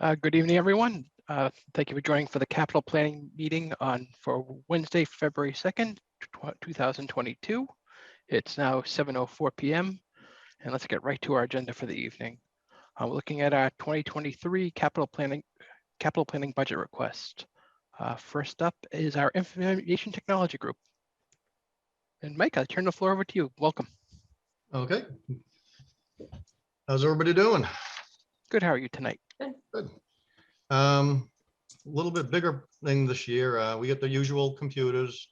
Good evening, everyone. Thank you for joining for the capital planning meeting for Wednesday, February 2nd, 2022. It's now 7:04 p.m. and let's get right to our agenda for the evening. We're looking at our 2023 capital planning budget request. First up is our information technology group. And Mike, I turn the floor over to you. Welcome. Okay. How's everybody doing? Good. How are you tonight? Good. A little bit bigger thing this year. We get the usual computers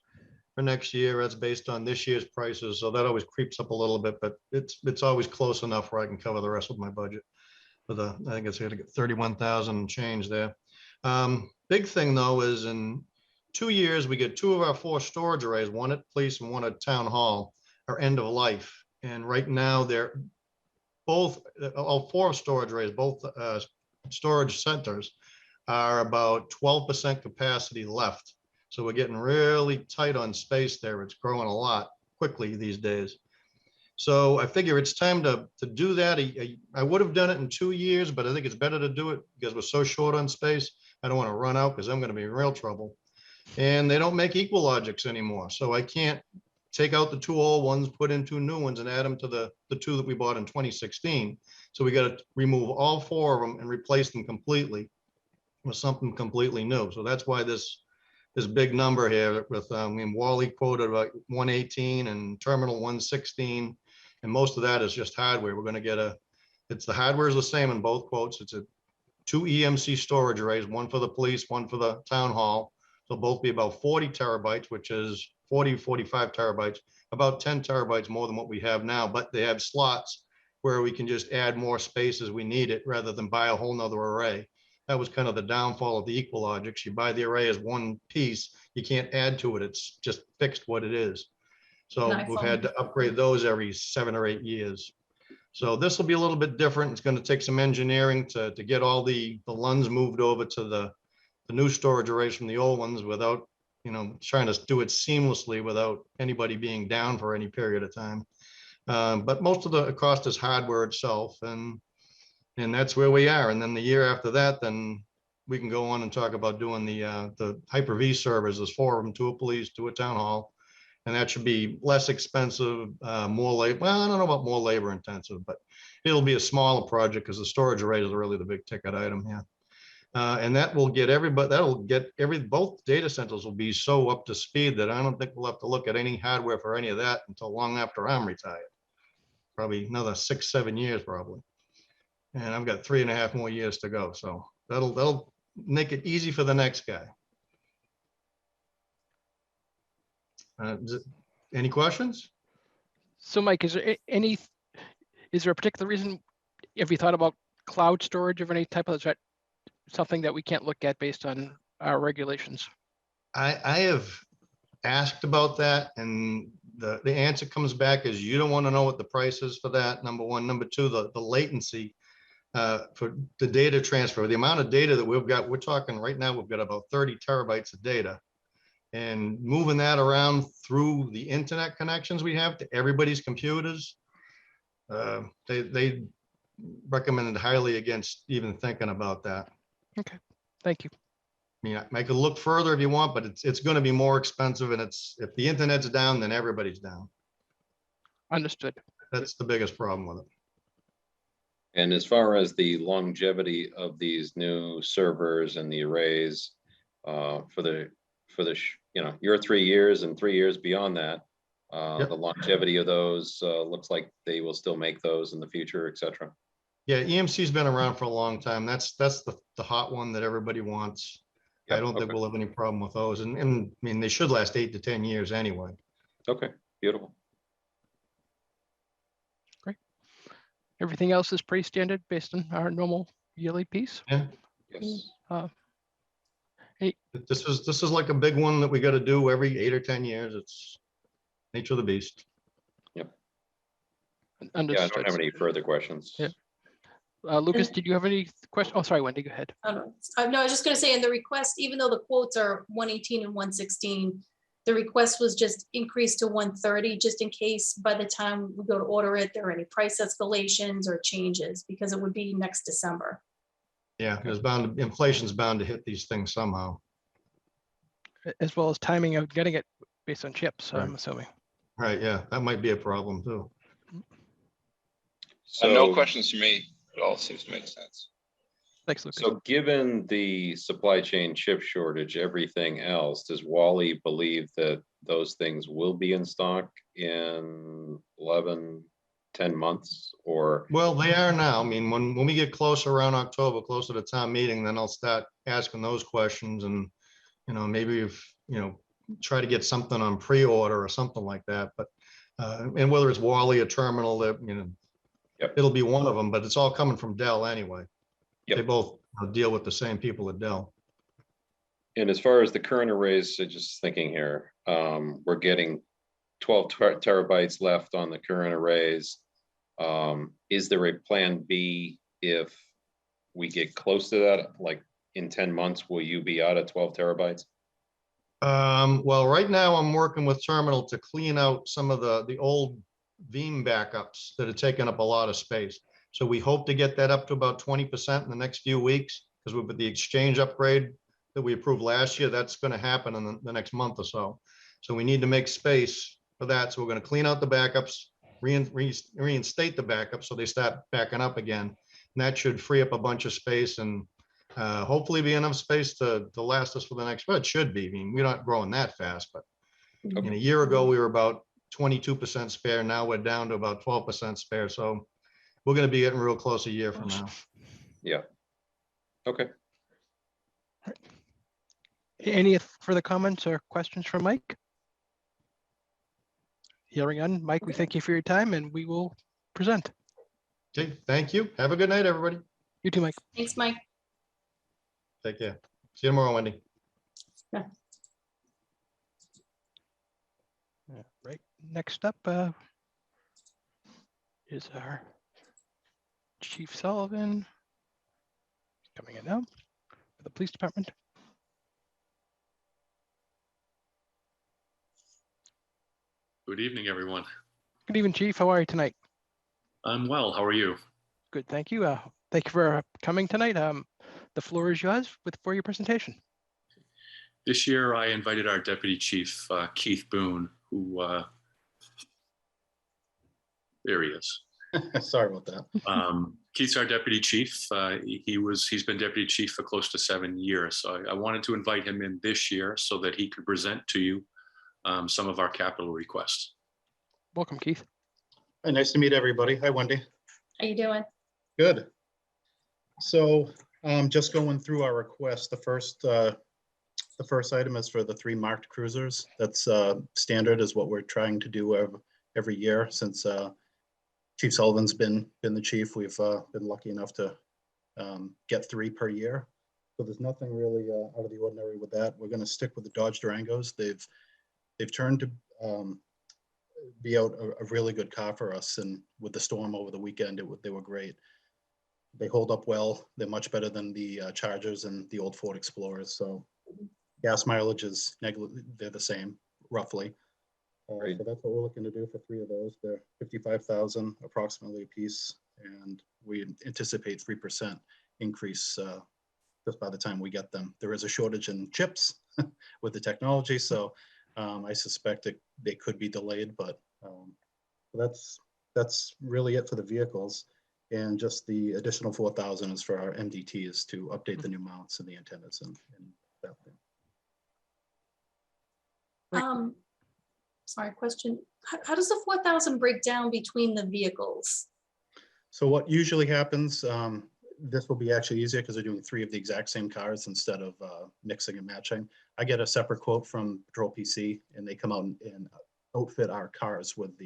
for next year. That's based on this year's prices, so that always creeps up a little bit, but it's always close enough where I can cover the rest of my budget. With I think it's going to get 31,000 and change there. Big thing though is in 2 years we get 2 of our 4 storage arrays, one at police and one at town hall, are end of life, and right now they're both all 4 storage arrays, both storage centers are about 12% capacity left. So we're getting really tight on space there. It's growing a lot quickly these days. So I figure it's time to do that. I would have done it in 2 years, but I think it's better to do it because we're so short on space. I don't want to run out because I'm going to be in real trouble. And they don't make Equalogics anymore. So I can't take out the 2 old ones, put in 2 new ones and add them to the 2 that we bought in 2016. So we got to remove all 4 of them and replace them completely with something completely new. So that's why this big number here with, Wally quoted about 118 and terminal 116. And most of that is just hardware. We're going to get the hardware is the same in both quotes. It's 2 EMC storage arrays, one for the police, one for the town hall. So both be about 40 terabytes, which is 45 terabytes, about 10 terabytes more than what we have now, but they have slots where we can just add more space as we need it rather than buy a whole nother array. That was kind of the downfall of the Equalogics. You buy the array as one piece, you can't add to it. It's just fixed what it is. So we've had to upgrade those every 7 or 8 years. So this will be a little bit different. It's going to take some engineering to get all the LUNs moved over to the new storage arrays from the old ones without, trying to do it seamlessly without anybody being down for any period of time. But most of the cost is hardware itself, and that's where we are. And then the year after that, then we can go on and talk about doing the Hyper-V servers. There's 4 of them, 2 at police, 2 at town hall. And that should be less expensive, more labor. Well, I don't know about more labor intensive, but it'll be a smaller project because the storage arrays are really the big ticket item here. And that will get everybody, both data centers will be so up to speed that I don't think we'll have to look at any hardware for any of that until long after I'm retired. Probably another 6, 7 years probably. And I've got 3.5 more years to go. So that'll make it easy for the next guy. Any questions? So Mike, is there a particular reason, have you thought about cloud storage of any type? Is that something that we can't look at based on our regulations? I have asked about that, and the answer comes back is you don't want to know what the price is for that, number one. Number two, the latency for the data transfer, the amount of data that we've got. We're talking right now, we've got about 30 terabytes of data, and moving that around through the internet connections we have to everybody's computers, they recommended highly against even thinking about that. Okay, thank you. I mean, I could look further if you want, but it's going to be more expensive, and if the internet's down, then everybody's down. Understood. That's the biggest problem with it. And as far as the longevity of these new servers and the arrays, for the your 3 years and 3 years beyond that, Yep. the longevity of those looks like they will still make those in the future, etc. Yeah, EMC's been around for a long time. That's the hot one that everybody wants. Yep, I don't think we'll have any problem with those. And I mean, they should last 8 to 10 years anyway. Okay, beautiful. Great. Everything else is pretty standard based on our normal yearly piece. Yeah. Yes. Hey. This is like a big one that we got to do every 8 or 10 years. It's nature of the beast. Yep. Understood. Yeah, I don't have any further questions. Yeah. Lucas, did you have any questions? Oh, sorry, Wendy, go ahead. No, I was just going to say in the request, even though the quotes are 118 and 116, the request was just increased to 130, just in case by the time we go to order it, there are any price escalations or changes, because it would be next December. Yeah, inflation's bound to hit these things somehow. As well as timing of getting it based on chips, I'm Right. assuming. Right, yeah, that might be a problem too. No So, questions for me. It all seems to make sense. Thanks, Lucas. so given the supply chain chip shortage, everything else, does Wally believe that those things will be in stock in 11, 10 months or? Well, they are now. I mean, when we get closer around October, closer to town meeting, then I'll start asking those questions and, maybe if, try to get something on pre-order or something like that. But, and whether it's Wally or Terminal, that, Yep. it'll be one of them, but it's all coming from Dell anyway. Yep. They both deal with the same people at Dell. And as far as the current arrays, so just thinking here, we're getting 12 terabytes left on the current arrays. Is there a plan B if we get close to that? Like in 10 months, will you be out of 12 terabytes? Well, right now I'm working with Terminal to clean out some of the old Veeam backups that are taking up a lot of space. So we hope to get that up to about 20% in the next few weeks, because with the Exchange upgrade that we approved last year, that's going to happen in the next month or so. So we need to make space for that. So we're going to clean out the backups, reinstate the backups so they start backing up again. And that should free up a bunch of space and hopefully be enough space to last us for the next, well, it should be. I mean, we're not growing that fast, but Okay. a year ago, we were about 22% spare. Now we're down to about 12% spare. So we're going to be getting real close a year from now. Yeah. Okay. Any further comments or questions from Mike? Hearing none, Mike, we thank you for your time and we will present. Okay, thank you. Have a good night, everybody. You too, Mike. Thanks, Mike. Take care. See you tomorrow, Wendy. Right. Next up is our Chief Sullivan. Coming in now for the police department. Good evening, everyone. Good evening, Chief. How are you tonight? I'm well. How are you? Good, thank you. Thank you for coming tonight. The floor is yours for your presentation. This year, I invited our Deputy Chief, Keith Boone, who, there he is. Sorry about that. Keith's our Deputy Chief. He's been Deputy Chief for close to 7 years. So I wanted to invite him in this year so that he could present to you some of our capital requests. Welcome, Keith. Hi, nice to meet everybody. Hi, Wendy. How you doing? Good. So just going through our request, the first item is for the 3 marked cruisers. That's standard, is what we're trying to do every year since Chief Sullivan's been the chief. We've been lucky enough to get 3 per year. So there's nothing really out of the ordinary with that. We're going to stick with the Dodge Durangos. They've turned to be out a really good car for us, and with the storm over the weekend, they were great. They hold up well. They're much better than the Chargers and the old Ford Explorers. So gas mileage is they're the same roughly. Right. So that's what we're looking to do for 3 of those. They're 55,000 approximately a piece, and we anticipate 3% increase just by the time we get them. There is a shortage in chips with the technology, so I suspect they could be delayed, but that's really it for the vehicles. And just the additional 4,000 is for our MDTs to update the new mounts and the antennas and that thing. Sorry, question. How does the 4,000 break down between the vehicles? So what usually happens, this will be actually easier because they're doing 3 of the exact same cars instead of mixing and matching. I get a separate quote from Patrol PC, and they come out and outfit our cars with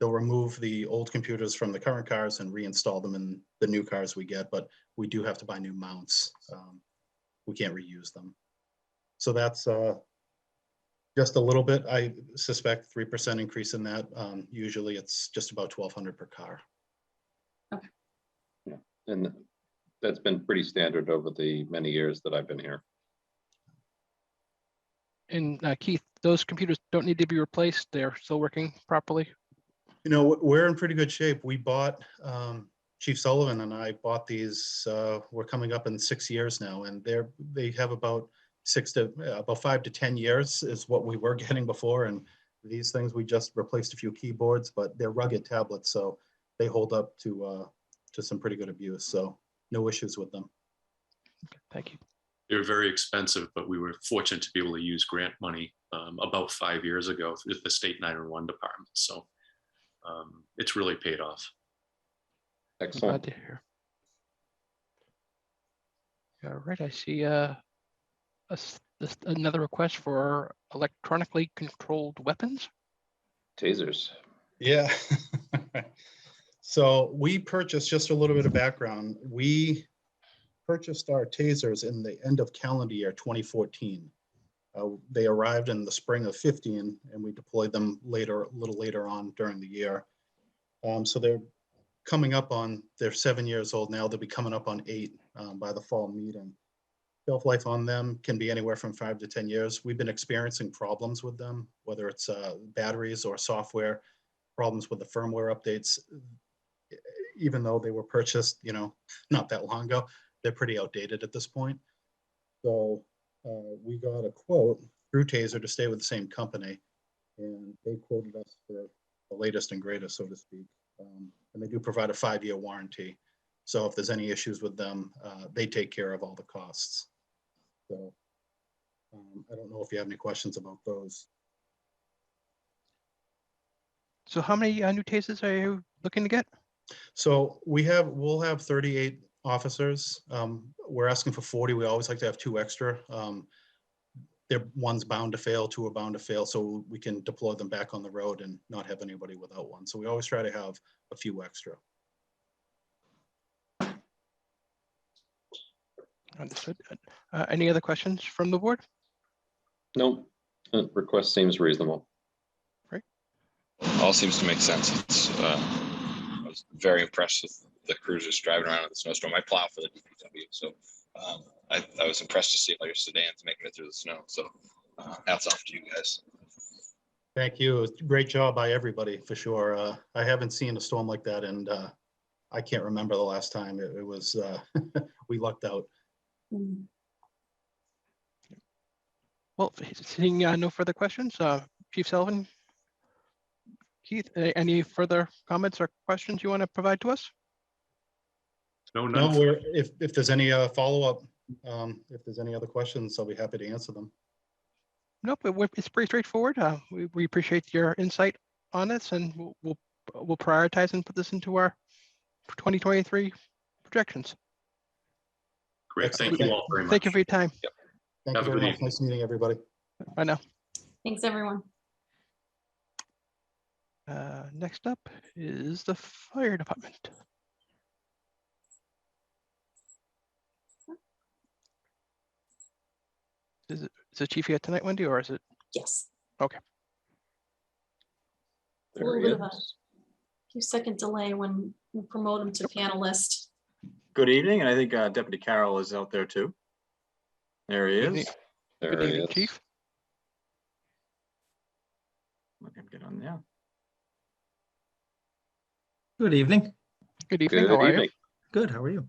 they'll remove the old computers from the current cars and reinstall them in the new cars we get, but we do have to buy new mounts. We can't reuse them. So that's just a little bit. I suspect 3% increase in that. Usually it's just about 1,200 per car. Okay. Yeah, and that's been pretty standard over the many years that I've been here. And Keith, those computers don't need to be replaced. They're still working properly. You know, we're in pretty good shape. We bought Chief Sullivan and I bought these, we're coming up in 6 years now, and they have about 5 to 10 years is what we were getting before. And these things, we just replaced a few keyboards, but they're rugged tablets, so they hold up to some pretty good abuse. So no issues with them. Thank you. They were very expensive, but we were fortunate to be able to use grant money about 5 years ago with the state 911 department. So it's really paid off. I'm Excellent. glad to hear. All right, I see another request for electronically controlled weapons. Tasers. Yeah. So we purchased, just a little bit of background, we purchased our tasers in the end of calendar year 2014. They arrived in the spring of 15, and we deployed them a little later on during the year. So they're coming up on, they're 7 years old now. They'll be coming up on 8 by the fall meeting. Shelf life on them can be anywhere from 5 to 10 years. We've been experiencing problems with them, whether it's batteries or software, problems with the firmware updates. Even though they were purchased, not that long ago, they're pretty outdated at this point. So we got a quote through Taser to stay with the same company, and they quoted us for the latest and greatest, so to speak. And they do provide a 5-year warranty. So if there's any issues with them, they take care of all the costs. So I don't know if you have any questions about those. So how many new tasers are you looking to get? So we'll have 38 officers. We're asking for 40. We always like to have 2 extra. One's bound to fail, 2 are bound to fail, so we can deploy them back on the road and not have anybody without one. So we always try to have a few extra. Understood. Any other questions from the board? No, request seems reasonable. All seems to make sense. I was very impressed with the cruisers driving around in the snowstorm. I plow for the DPW, so I was impressed to see all your sedans making it through the snow. So hats off to you guys. Thank you. Great job by everybody, for sure. I haven't seen a storm like that, and I can't remember the last time it was, we lucked out. Well, seeing no further questions, Chief Sullivan, Keith, any further comments or questions you want to provide to us? No, No, none. if there's any follow-up, if there's any other questions, I'll be happy to answer them. Nope, it's pretty straightforward. We appreciate your insight on this, and we'll prioritize and put this into our 2023 projections. Great. Thank Excellent. you all very much. Thank you for your time. Thank Have you a very good much. evening. Nice meeting everybody. Bye now. Thanks, everyone. Next up is the fire department. Is the chief here tonight, Wendy, or is it? Yes. Okay. A There little he bit of a is. few second delay when we promote him to panelist. Good evening, and I think Deputy Carroll is out there too. There he Good is. evening. There Good he evening, is. chief. Let him get on there. Good evening. Good evening. Good How are evening. Good. How are you?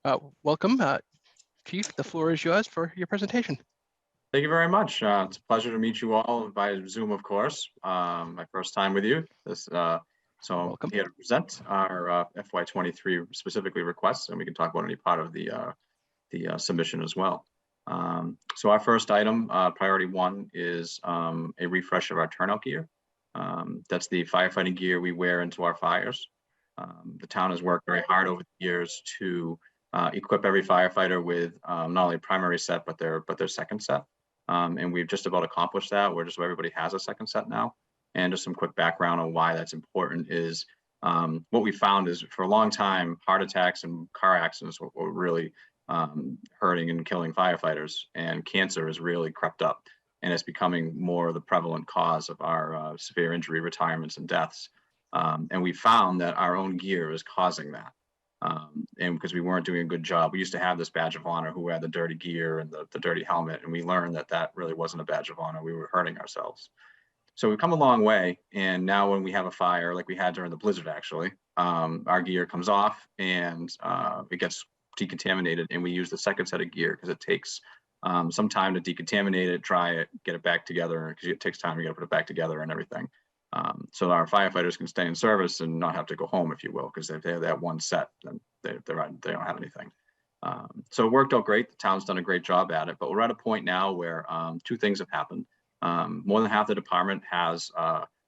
you? Welcome, chief. The floor is yours for your presentation. Thank you very much. It's a pleasure to meet you all via Zoom, of course. My first time with you. So I'm Welcome. here to present our FY23 specifically requests, and we can talk about any part of the submission as well. So our first item, priority 1, is a refresh of our turnout gear. That's the firefighting gear we wear into our fires. The town has worked very hard over the years to equip every firefighter with not only a primary set, but their second set. And we've just about accomplished that. We're just everybody has a second set now. And just some quick background on why that's important is what we found is for a long time, heart attacks and car accidents were really hurting and killing firefighters, and cancer has really crept up, and it's becoming more the prevalent cause of our severe injury, retirements, and deaths. And we found that our own gear is causing that. And because we weren't doing a good job, we used to have this badge of honor who had the dirty gear and the dirty helmet, and we learned that that really wasn't a badge of honor. We were hurting ourselves. So we've come a long way, and now when we have a fire like we had during the blizzard, actually, our gear comes off and it gets decontaminated, and we use the second set of gear because it takes some time to decontaminate it, dry it, get it back together, because it takes time to put it back together and everything. So our firefighters can stay in service and not have to go home, if you will, because if they have that one set, then they don't have anything. So it worked out great. The town's done a great job at it, but we're at a point now where two things have happened. More than half the department has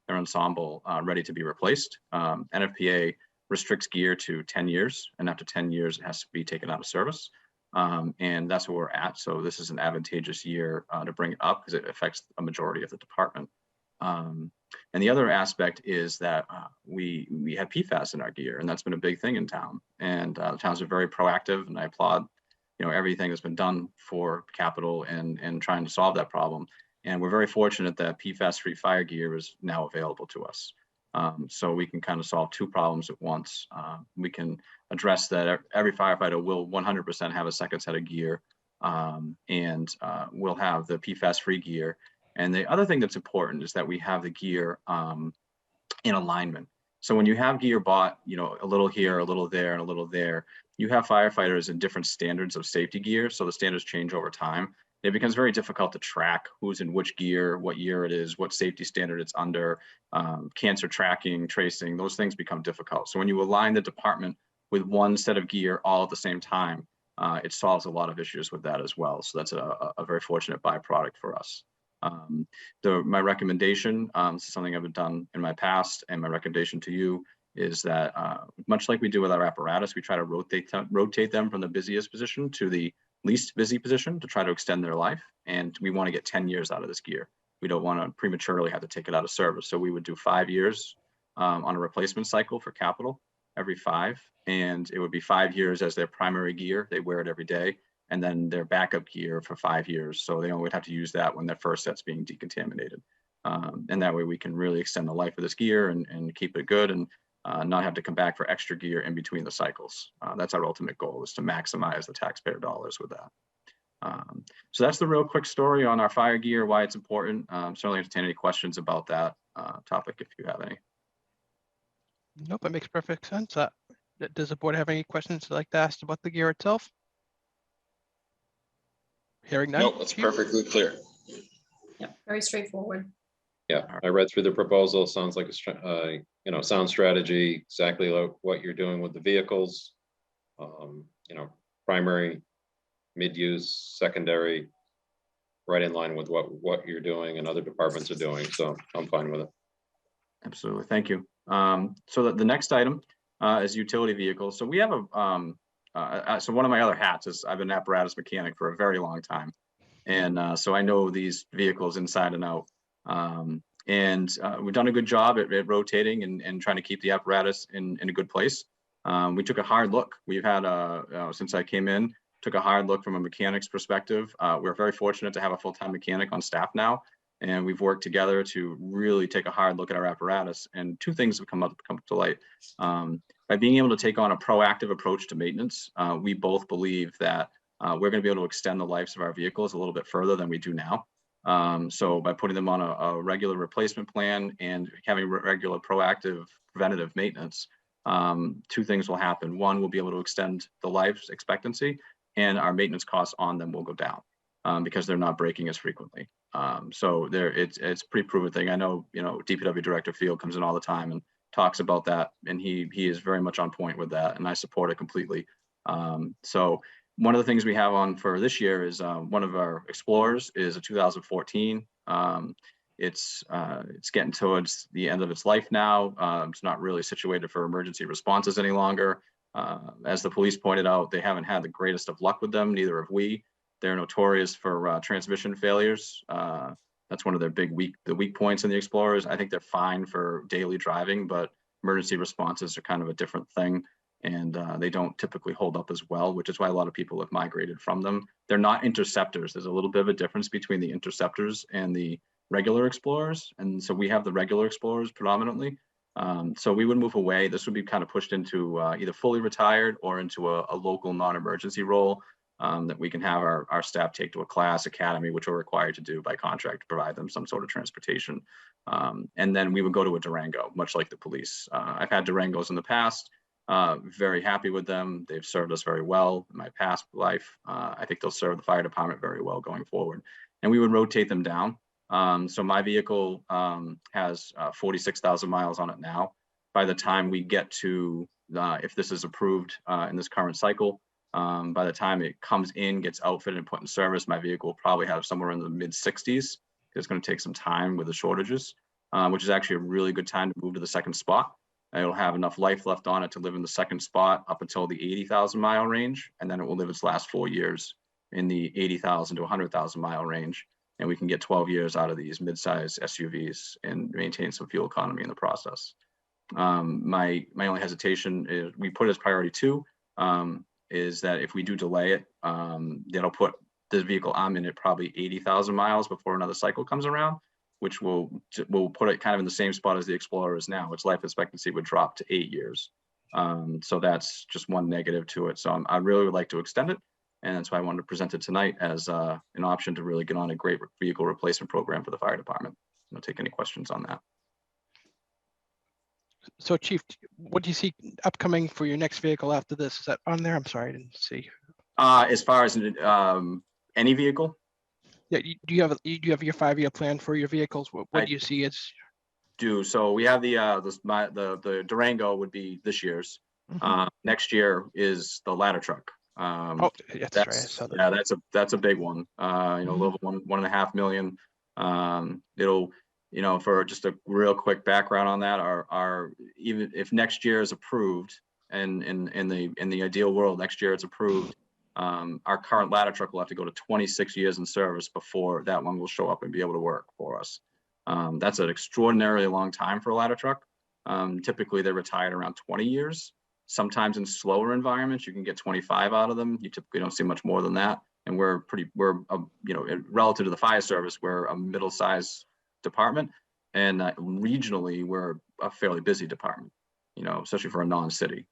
their ensemble ready to be replaced. NFPA restricts gear to 10 years, and after 10 years, it has to be taken out of service. And that's where we're at. So this is an advantageous year to bring it up because it affects a majority of the department. And the other aspect is that we had PFAS in our gear, and that's been a big thing in town. And the towns are very proactive, and I applaud, everything that's been done for capital and trying to solve that problem. And we're very fortunate that PFAS-free fire gear is now available to us. So we can kind of solve two problems at once. We can address that every firefighter will 100% have a second set of gear, and we'll have the PFAS-free gear. And the other thing that's important is that we have the gear in alignment. So when you have gear bought, a little here, a little there, and a little there, you have firefighters in different standards of safety gear. So the standards change over time. It becomes very difficult to track who's in which gear, what year it is, what safety standard it's under, cancer tracking, tracing, those things become difficult. So when you align the department with one set of gear all at the same time, it solves a lot of issues with that as well. So that's a very fortunate byproduct for us. My recommendation, this is something I've done in my past, and my recommendation to you is that much like we do with our apparatus, we try to rotate them from the busiest position to the least busy position to try to extend their life. And we want to get 10 years out of this gear. We don't want to prematurely have to take it out of service. So we would do 5 years on a replacement cycle for capital every 5. And it would be 5 years as their primary gear. They wear it every day. And then their backup gear for 5 years. So they only would have to use that when their first set's being decontaminated. And that way we can really extend the life of this gear and keep it good and not have to come back for extra gear in between the cycles. That's our ultimate goal, is to maximize the taxpayer dollars with that. So that's the real quick story on our fire gear, why it's important. Certainly entertain any questions about that topic if you have any. Nope, it makes perfect sense. Does the board have any questions they'd like to ask about the gear itself? Hearing none? Nope, that's perfectly clear. Yeah, very straightforward. Yeah, I read through the proposal. Sounds like a sound strategy, exactly like what you're doing with the vehicles. Primary, mid-use, secondary, right in line with what you're doing and other departments are doing. So I'm fine with it. Absolutely, thank you. So the next item is utility vehicles. So we have so one of my other hats is I've been an apparatus mechanic for a very long time. And so I know these vehicles inside and out. We've done a good job at rotating and trying to keep the apparatus in a good place. We took a hard look. We've had, since I came in, took a hard look from a mechanic's perspective. We're very fortunate to have a full-time mechanic on staff now. And we've worked together to really take a hard look at our apparatus. And two things have come to light. By being able to take on a proactive approach to maintenance, we both believe that we're going to be able to extend the lives of our vehicles a little bit further than we do now. So by putting them on a regular replacement plan and having regular proactive preventative maintenance, two things will happen. One, we'll be able to extend the life expectancy, and our maintenance costs on them will go down because they're not breaking as frequently. So it's a pretty proven thing. I know, DPW Director Field comes in all the time and talks about that, and he is very much on point with that, and I support it completely. So one of the things we have on for this year is one of our Explorers is a 2014. It's getting towards the end of its life now. It's not really situated for emergency responses any longer. As the police pointed out, they haven't had the greatest of luck with them, neither have we. They're notorious for transmission failures. That's one of their the weak points in the Explorers. I think they're fine for daily driving, but emergency responses are kind of a different thing. And they don't typically hold up as well, which is why a lot of people have migrated from them. They're not interceptors. There's a little bit of a difference between the interceptors and the regular Explorers. And so we have the regular Explorers predominantly. So we would move away. This would be kind of pushed into either fully retired or into a local non-emergency role. that we can have our staff take to a class academy, which we're required to do by contract to provide them some sort of transportation. And then we would go to a Durango, much like the police. I've had Durangos in the past, very happy with them. They've served us very well in my past life. I think they'll serve the fire department very well going forward. And we would rotate them down. So my vehicle has 46,000 miles on it now. By the time we get to, if this is approved in this current cycle, by the time it comes in, gets outfitted and put in service, my vehicle will probably have somewhere in the mid 60s. It's going to take some time with the shortages, which is actually a really good time to move to the second spot. It'll have enough life left on it to live in the second spot up until the 80,000 mile range. And then it will live its last 4 years in the 80,000 to 100,000 mile range. And we can get 12 years out of these mid-size SUVs and maintain some fuel economy in the process. My only hesitation is we put as priority 2, is that if we do delay it, that'll put this vehicle I'm in at probably 80,000 miles before another cycle comes around, which will put it kind of in the same spot as the Explorer is now. Its life expectancy would drop to 8 years. So that's just one negative to it. So I really would like to extend it. And that's why I wanted to present it tonight as an option to really get on a great vehicle replacement program for the fire department. I'll take any questions on that. So Chief, what do you see upcoming for your next vehicle after this? Is that on there? I'm sorry, I didn't see. As far as any vehicle? Yeah, do you have your 5-year plan for your vehicles? What do you see as? So we have the Durango would be this year's. Next year is the ladder truck. Oh, that's right. I saw that. Yeah, that's a big one. You know, a little $1.5 million. It'll, you know, for just a real quick background on that, our even if next year is approved, and in the ideal world, next year it's approved, our current ladder truck will have to go to 26 years in service before that one will show up and be able to work for us. That's an extraordinarily long time for a ladder truck. Typically they're retired around 20 years. Sometimes in slower environments, you can get 25 out of them. You typically don't see much more than that. And we're you know, relative to the fire service, we're a middle-sized department, and regionally we're a fairly busy department, you know, especially for a non-city.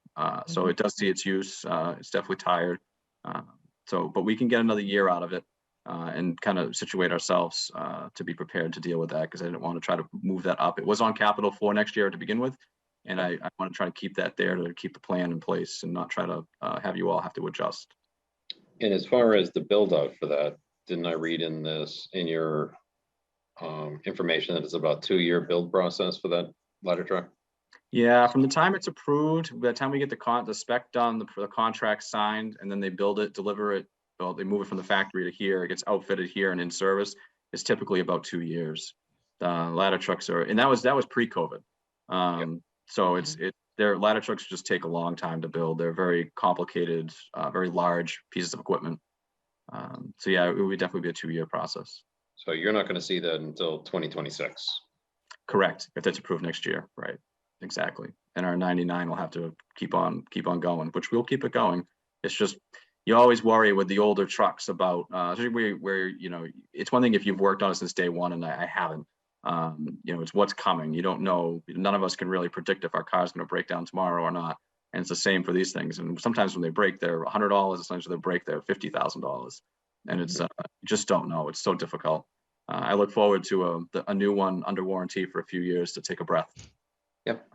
So it does see its use. It's definitely tired. But we can get another year out of it and kind of situate ourselves to be prepared to deal with that, because I didn't want to try to move that up. It was on capital for next year to begin with. And I want to try to keep that there to keep the plan in place and not try to have you all have to adjust. And as far as the build out for that, didn't I read in your information that it's about 2-year build process for that ladder truck? Yeah, from the time it's approved, by the time we get the spec done, the contract signed, and then they build it, deliver it, well, they move it from the factory to here, it gets outfitted here and in service, it's typically about 2 years. Ladder trucks are, and that was pre-COVID. So their ladder trucks just take a long time to build. They're very complicated, very large pieces of equipment. So yeah, it would definitely be a 2-year process. So you're not going to see that until 2026. Correct. If that's approved next year, right? Exactly. And our 99 will have to keep on going, which we'll keep it going. It's just, you always worry with the older trucks about, where you know, it's one thing if you've worked on it since day one, and I haven't. You know, it's what's coming. You don't know. None of us can really predict if our car's going to break down tomorrow or not. And it's the same for these things. And sometimes when they break, they're $100. Sometimes when they break, they're $50,000. And it's you just don't know. It's so difficult. I look forward to a new one under warranty for a few years to take a breath. Yep.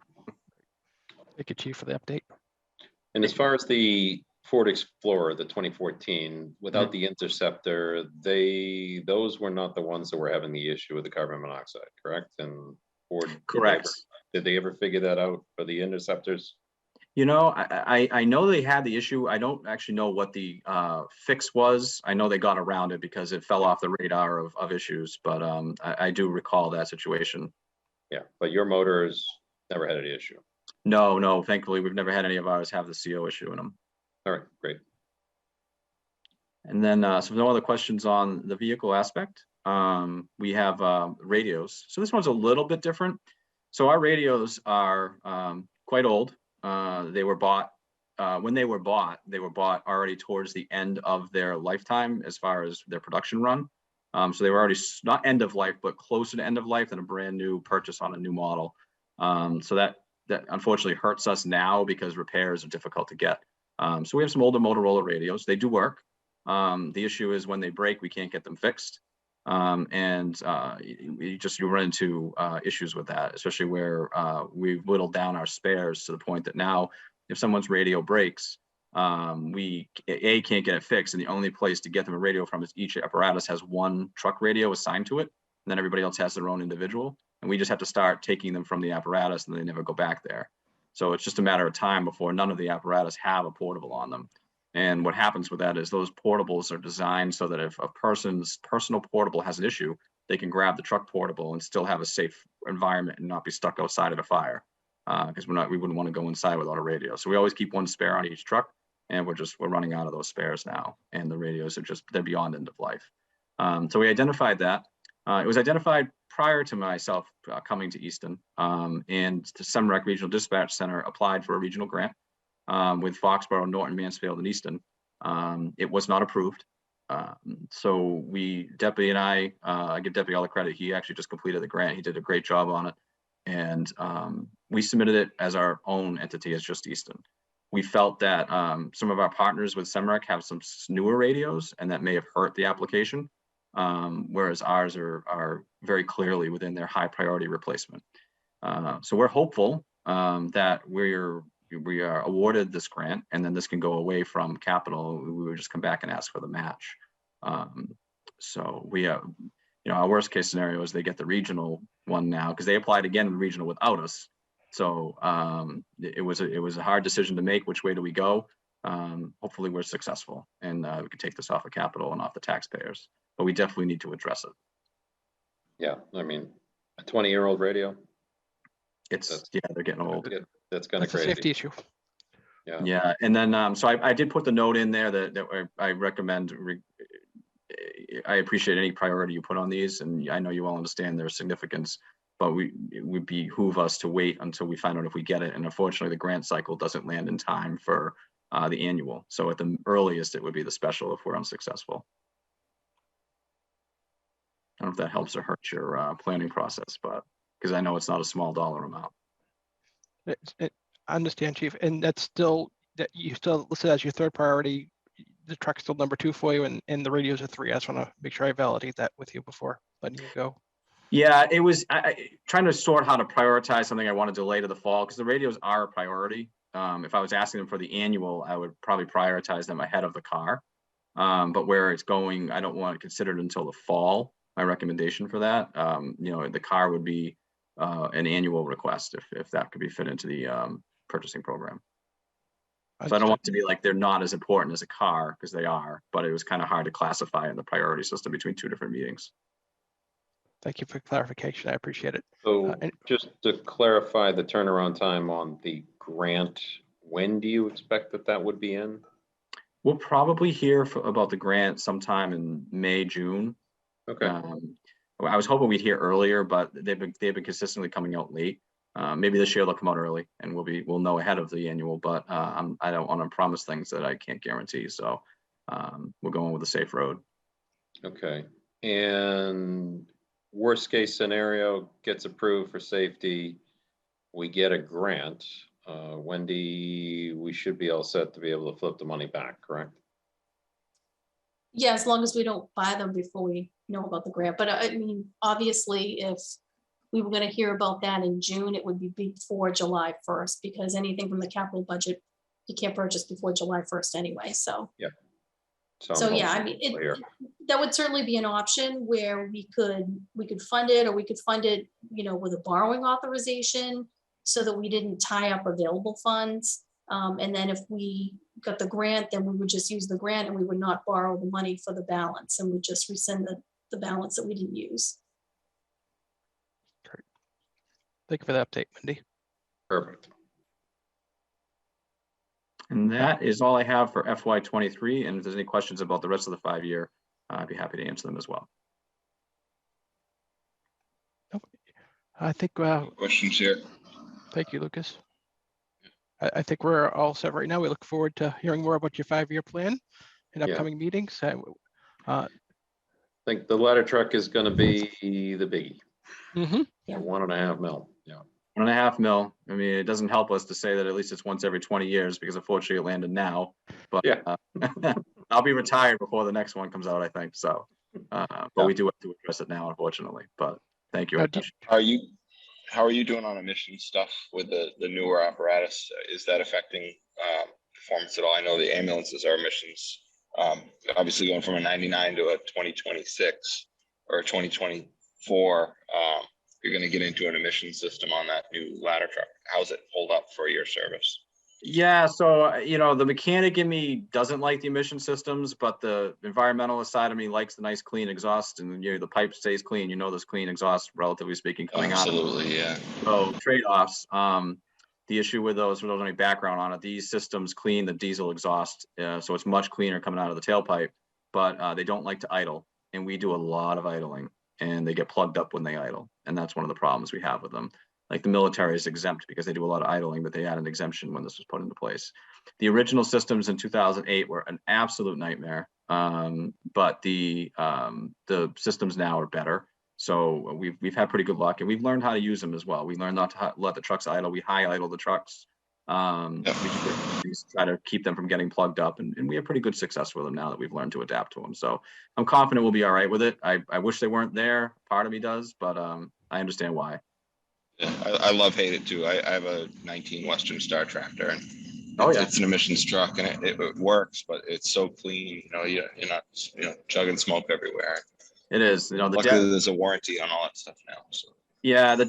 Thank you, Chief, for the update. And as far as the Ford Explorer, the 2014, without the Interceptor, those were not the ones that were having the issue with the carbon monoxide, correct? And Ford, correct. Did they ever figure that out for the Interceptors? You know, I know they had the issue. I don't actually know what the fix was. I know they got around it because it fell off the radar of issues, but I do recall that situation. Yeah, but your motors never had any issue. No, thankfully we've never had any of ours have the CO issue in them. All right, great. And then, so no other questions on the vehicle aspect. We have radios. So this one's a little bit different. So our radios are quite old. They were bought, when they were bought already towards the end of their lifetime as far as their production run. So they were already not end of life, but closer to end of life than a brand new purchase on a new model. So that unfortunately hurts us now because repairs are difficult to get. So we have some older Motorola radios. They do work. The issue is when they break, we can't get them fixed. You run into issues with that, especially where we've whittled down our spares to the point that now if someone's radio breaks, we can't get it fixed, and the only place to get them a radio from is each apparatus has one truck radio assigned to it, and then everybody else has their own individual, and we just have to start taking them from the apparatus, and they never go back there. So it's just a matter of time before none of the apparatus have a portable on them. And what happens with that is those portables are designed so that if a person's personal portable has an issue, they can grab the truck portable and still have a safe environment and not be stuck outside at a fire. Because we wouldn't want to go inside without a radio. So we always keep one spare on each truck, and we're running out of those spares now. And the radios are they're beyond end of life. So we identified that. It was identified prior to myself coming to Easton, and the Semrec Regional Dispatch Center applied for a regional grant with Foxborough, Norton, Mansfield, and Easton. It was not approved. So Deputy and I give Deputy all the credit. He actually just completed the grant. He did a great job on it. And we submitted it as our own entity, as just Easton. We felt that some of our partners with Semrec have some newer radios, and that may have hurt the application, whereas ours are very clearly within their high priority replacement. So we're hopeful that we are awarded this grant, and then this can go away from capital. We would just come back and ask for the match. So we have, our worst case scenario is they get the regional one now, because they applied again in the regional without us. So it was a hard decision to make. Which way do we go? Hopefully we're successful, and we can take this off of capital and off the taxpayers. But we definitely need to address it. Yeah, I mean, a 20-year-old radio. They're getting old. That's kind of That's a crazy. safety issue. Yeah, and then so I did put the note in there that I recommend. I appreciate any priority you put on these, and I know you all understand their significance, but it would behoove us to wait until we find out if we get it. And unfortunately, the grant cycle doesn't land in time for the annual. So at the earliest, it would be the special if we're unsuccessful. I don't know if that helps or hurts your planning process, but because I know it's not a small dollar amount. I understand, Chief, and that's still, that you still listed as your third priority. The truck's still number 2 for you, and the radios are 3. I just want to make sure I validate that with you before letting you go. Yeah, it was trying to sort how to prioritize something I want to delay to the fall, because the radios are a priority. If I was asking them for the annual, I would probably prioritize them ahead of the car. But where it's going, I don't want to consider it until the fall. My recommendation for that, the car would be an annual request if that could be fit into the purchasing program. So I don't want it to be like they're not as important as a car, because they are, but it was kind of hard to classify in the priority system between 2 different meetings. Thank you for clarification. I appreciate it. So just to clarify the turnaround time on the grant, when do you expect that would be in? We'll probably hear about the grant sometime in May, June. Okay. I was hoping we'd hear earlier, but they've been consistently coming out late. Maybe this year they'll come out early, and we'll know ahead of the annual. But I don't want to promise things that I can't guarantee. So we're going with a safe road. Okay. And worst case scenario, gets approved for safety, we get a grant. Wendy, we should be all set to be able to flip the money back, correct? Yeah, as long as we don't buy them before we know about the grant. But I mean, obviously, if we were going to hear about that in June, it would be before July 1st, because anything from the capital budget, you can't purchase before July 1st anyway. So, Yeah. So yeah, I mean, that would certainly be an option where we could fund it, or we could fund it, with a borrowing authorization, so that we didn't tie up available funds. And then if we got the grant, then we would just use the grant, and we would not borrow the money for the balance, and we just rescind the balance that we didn't use. Great. Thank you for the update, Wendy. Perfect. And that is all I have for FY23. And if there's any questions about the rest of the 5-year, I'd be happy to answer them as well. I think, Questions here? thank you, Lucas. I think we're all set right now. We look forward to hearing more about your 5-year plan in upcoming meetings. I think the ladder truck is going to be the biggie. Mm-hmm. Yeah. 1.5 mil. Yeah. 1.5 mil. I mean, it doesn't help us to say that at least it's once every 20 years, because unfortunately it landed now. But Yeah. I'll be retired before the next one comes out, I think. So, but we do have to address it now, unfortunately. But thank you. Now, How are you doing on emission stuff with the newer apparatus? Is that affecting performance at all? I know the ambulances are emissions, obviously going from a 99 to a 2026 or a 2024. You're going to get into an emission system on that new ladder truck. How's it hold up for your service? Yeah, so the mechanic in me doesn't like the emission systems, but the environmentalist side of me likes the nice clean exhaust, and the pipe stays clean. There's clean exhaust, relatively speaking, coming out. Absolutely, yeah. So trade-offs. The issue with those, for those any background on it, these systems clean the diesel exhaust, so it's much cleaner coming out of the tailpipe, but they don't like to idle, and we do a lot of idling, and they get plugged up when they idle, and that's one of the problems we have with them. Like the military is exempt because they do a lot of idling, but they had an exemption when this was put into place. The original systems in 2008 were an absolute nightmare, but the systems now are better. So we've had pretty good luck, and we've learned how to use them as well. We learned not to let the trucks idle. We high idle the trucks. We try to keep them from getting plugged up, and we have pretty good success with them now that we've learned to adapt to them. So I'm confident we'll be all right with it. I wish they weren't there. Part of me does, but I understand why. Yeah, I love hate it too. I have a 19 Western Star tractor, and it's an emissions truck, and it works, but it's so clean. You're not chugging smoke everywhere. It is. Luckily, there's a warranty on all that stuff now. So. Yeah, the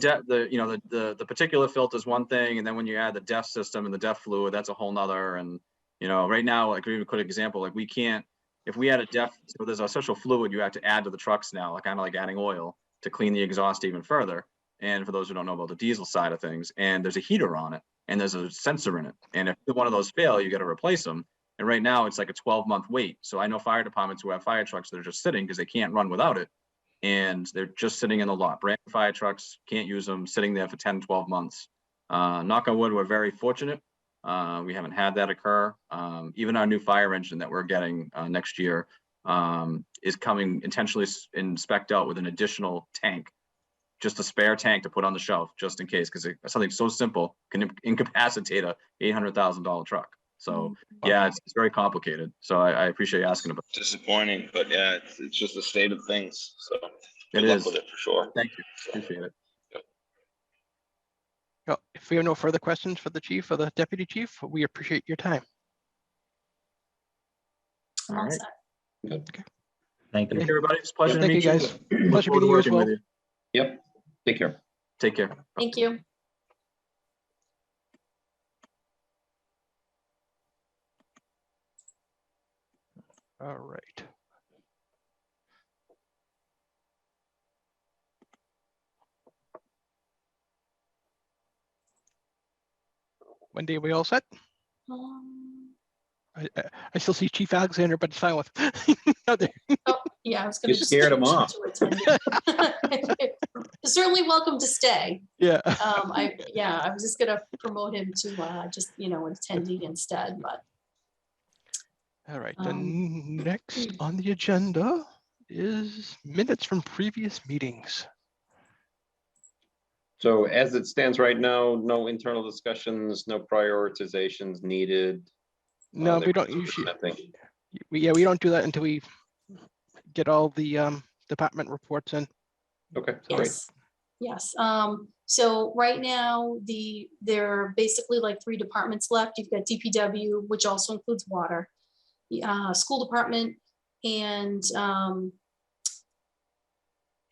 particulate filter is one thing, and then when you add the DEF system and the DEF fluid, that's a whole nother. And right now, like a quick example, like we can't, if we add a DEF, so there's a special fluid you have to add to the trucks now, like kind of like adding oil to clean the exhaust even further. And for those who don't know about the diesel side of things, and there's a heater on it, and there's a sensor in it, and if one of those fail, you got to replace them. And right now, it's like a 12-month wait. So I know fire departments who have fire trucks that are just sitting because they can't run without it. And they're just sitting in the lot. Brand new fire trucks, can't use them, sitting there for 10, 12 months. Knock on wood, we're very fortunate. We haven't had that occur. Even our new fire engine that we're getting next year is coming intentionally spec'd out with an additional tank, just a spare tank to put on the shelf just in case, because something so simple can incapacitate a $800,000 truck. So yeah, it's very complicated. So I appreciate you asking about it. Disappointing, but yeah, it's just the state of things. So it luck is with it for sure. Thank you. Appreciate it. Well, if we have no further questions for the chief or the deputy chief, we appreciate your time. All right. Good. Okay. Thank you. Thank you, everybody. It's a pleasure to Thank meet you, you. guys. Look Pleasure forward to meeting you as working well. with you. Yep. Take care. Take care. Thank you. All right. Wendy, are we all set? I still see Chief Alexander, but silent. Oh, yeah, I was going You scared him off. You're certainly welcome to stay. Yeah. I was just going to promote him to just an attendee instead, but. All right. Then next on the agenda is minutes from previous meetings. So as it stands right now, no internal discussions, no prioritizations needed. No, we don't usually. We don't do that until we get all the department reports in. Okay. Yes. Great. Yes. So right now, there are basically like 3 departments left. You've got DPW, which also includes water, school department, and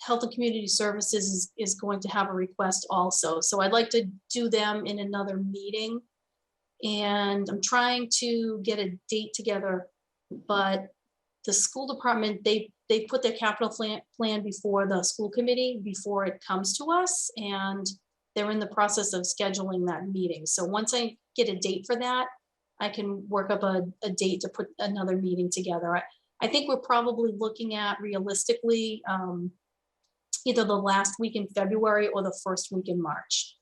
Health and Community Services is going to have a request also. So I'd like to do them in another meeting. And I'm trying to get a date together, but the school department, they put their capital plan before the school committee before it comes to us, and they're in the process of scheduling that meeting. So once I get a date for that, I can work up a date to put another meeting together. I think we're probably looking at realistically either the last week in February or the first week in March.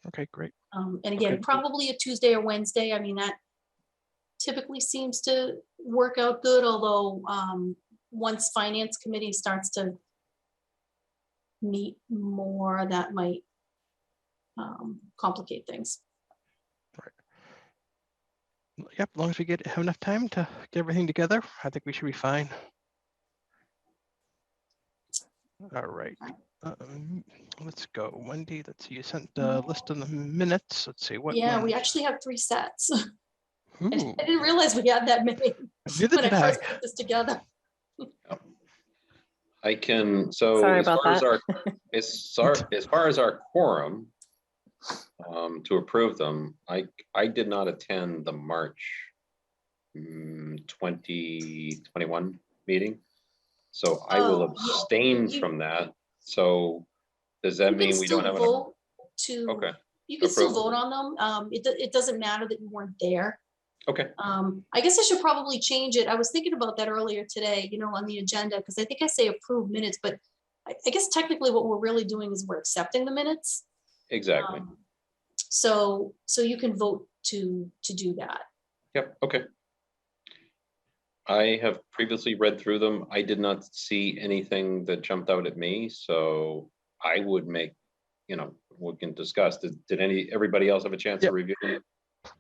Okay, great. And again, probably a Tuesday or Wednesday. I mean, that typically seems to work out good, although once finance committee starts to meet more, that might complicate things. Right. Yep, as long as we have enough time to get everything together, I think we should be fine. All right. Let's go. Wendy, let's see. You sent the list of the minutes. Let's see what. Yeah, we ones? actually have 3 sets. I Ooh, didn't realize we had that many neither when I did I. first put this together. I can, so Sorry as about far as that. our, as far as our quorum to approve them, I did not attend the March 2021 meeting. So I will Oh, yeah. abstain from that. So does that You can mean we don't still have enough? vote to, Okay, you can still approve. vote on them. It doesn't matter that you weren't there. okay. I guess I should probably change it. I was thinking about that earlier today, on the agenda, because I think I say approve minutes, but I guess technically what we're really doing is we're accepting the minutes. Exactly. So you can vote to do that. Yep, okay. I have previously read through them. I did not see anything that jumped out at me, so I would make, we can discuss. Did everybody else have a chance to Yep. review them?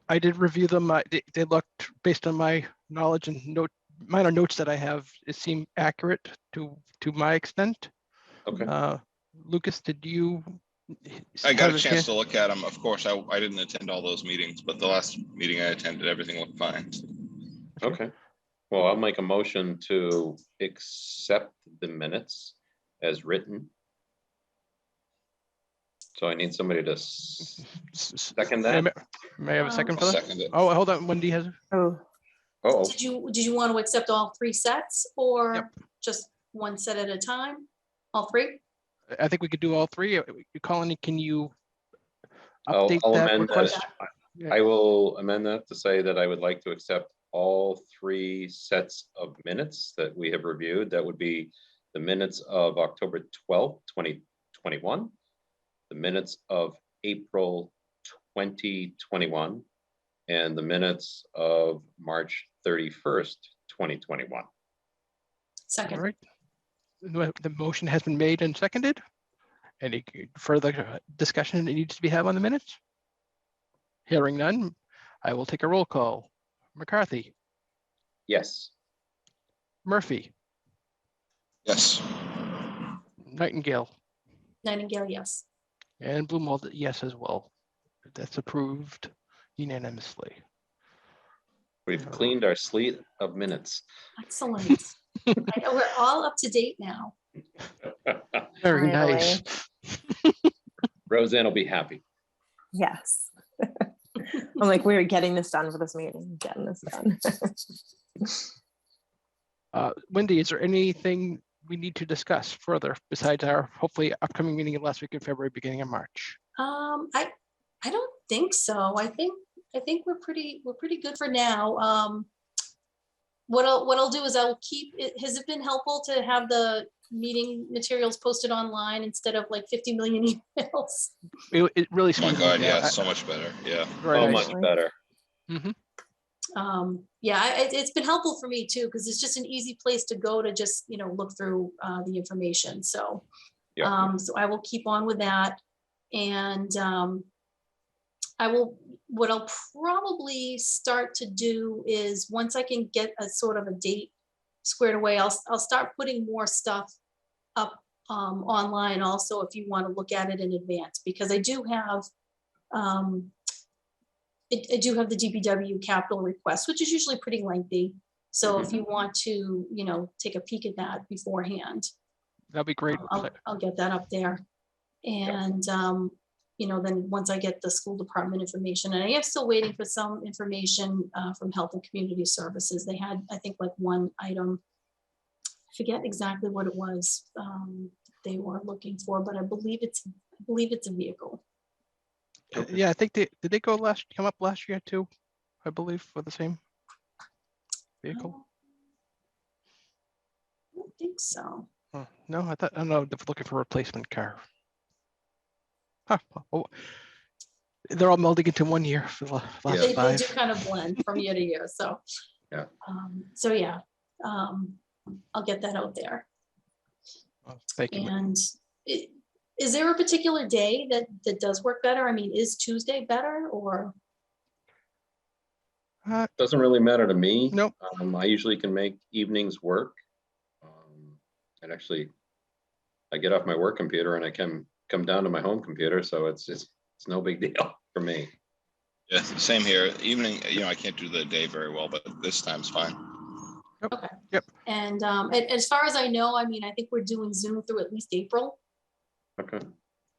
I did review them. They looked, based on my knowledge and minor notes that I have, it seemed accurate to my extent. Okay. Lucas, did you? I got have a chance to look at them. Of course, I didn't attend all those meetings, but the last meeting I attended, everything looked fine. Okay. Well, I'll make a motion to accept the minutes as written. So I need somebody to second that. May I have a second I'll for that? second it. Oh, hold on. Wendy has. Oh, Oh, Did you want to accept all 3 sets or Yep. just one set at a time? All 3? I think we could do all 3. Colony, can you I'll update that amend request? that. I will amend that to say that I would like to accept all 3 sets of minutes that we have reviewed. That would be the minutes of October 12th, 2021, the minutes of April 2021, and the minutes of March 31st, 2021. Second. All right. The motion has been made and seconded. Any further discussion that needs to be had on the minutes? Hearing none, I will take a roll call. McCarthy, Yes. Murphy, Yes. Nightingale, Nightingale, yes. and Blumwald, yes as well. That's approved unanimously. We've cleaned our slate of minutes. Excellent. I know we're all up to date now. Very Finally. nice. Roseanne will be happy. yes. I'm like, we're getting this done for this meeting, getting this done. Wendy, is there anything we need to discuss further besides our hopefully upcoming meeting of last week in February, beginning of March? I don't think so. I think we're pretty good for now. What I'll do is I'll keep it. Has it been helpful to have the meeting materials posted online instead of like 50 million emails? It really Oh my speeds God, up, yeah, so much better. Yeah. Very So nice. much better. Yeah, it's been helpful for me too, because it's just an easy place to go to just, look through the information. So, Yeah. so I will keep on with that. And what I'll probably start to do is once I can get a sort of a date squared away, I'll start putting more stuff up online also, if you want to look at it in advance, because I do have I do have the DPW capital request, which is usually pretty lengthy. So if you want to, take a peek at that beforehand, That'd be great. I'll get that up there. And, then once I get the school department information, and I am still waiting for some information from Health and Community Services. They had, I think, like one item, I forget exactly what it was they were looking for, but I believe it's a vehicle. Yeah, I think did they come up last year too? I believe for the same vehicle. I don't think so. Oh, no, I don't know. They're looking for a replacement car. Huh. Oh, they're all melding into one year for the last They 5. do kind of blend from year to year. So, Yeah. I'll get that out there. Oh, thank you. And is there a particular day that does work better? I mean, is Tuesday better or? Doesn't really matter to me. Nope. I usually can make evenings work. And actually, I get off my work computer and I can come down to my home computer, so it's no big deal for me. Yeah, same here. Evening, I can't do the day very well, but this time's fine. Okay. Yep. And as far as I know, I mean, I think we're doing Zoom through at least April. Okay.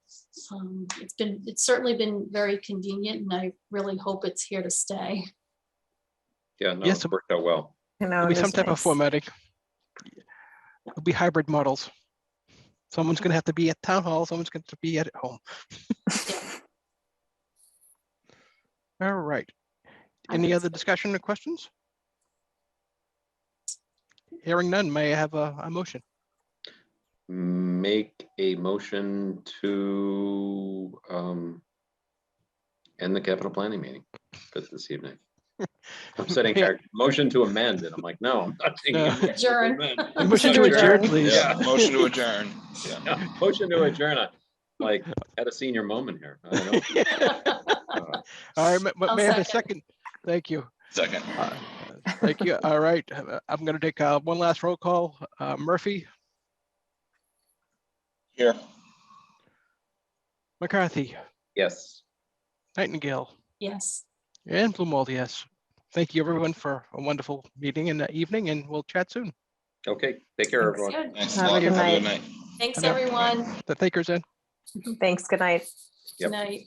It's certainly been very convenient, and I really hope it's here to stay. Yeah, no, Yes, it's worked out well. It'll be some type of formatting. It'll be hybrid models. Someone's going to have to be at town hall. Someone's going to be at home. All right. Any other discussion or questions? Hearing none, may I have a motion? Make a motion to end the capital planning meeting for this evening. I'm setting motion to amend it. I'm like, no, I'm not taking a motion to Adjourn. amend. Motion to adjourn, please. Yeah, motion to adjourn. Yeah. Yeah, motion to adjourn. I like had a senior moment here. I don't know. All right, I'll may I have a second. second? Thank you. Second. Thank you. All right, I'm going to take one last roll call. Murphy, Here. McCarthy, Yes. Nightingale, Yes. and Blumwald, yes. Thank you, everyone, for a wonderful meeting in the evening, and we'll chat soon. Okay. Take care, Thanks. everyone. Good. Thanks Have a a lot. good Have a night. good night. Thanks, I know. everyone. The thinkers in. Thanks. Good night. Yep. Good night.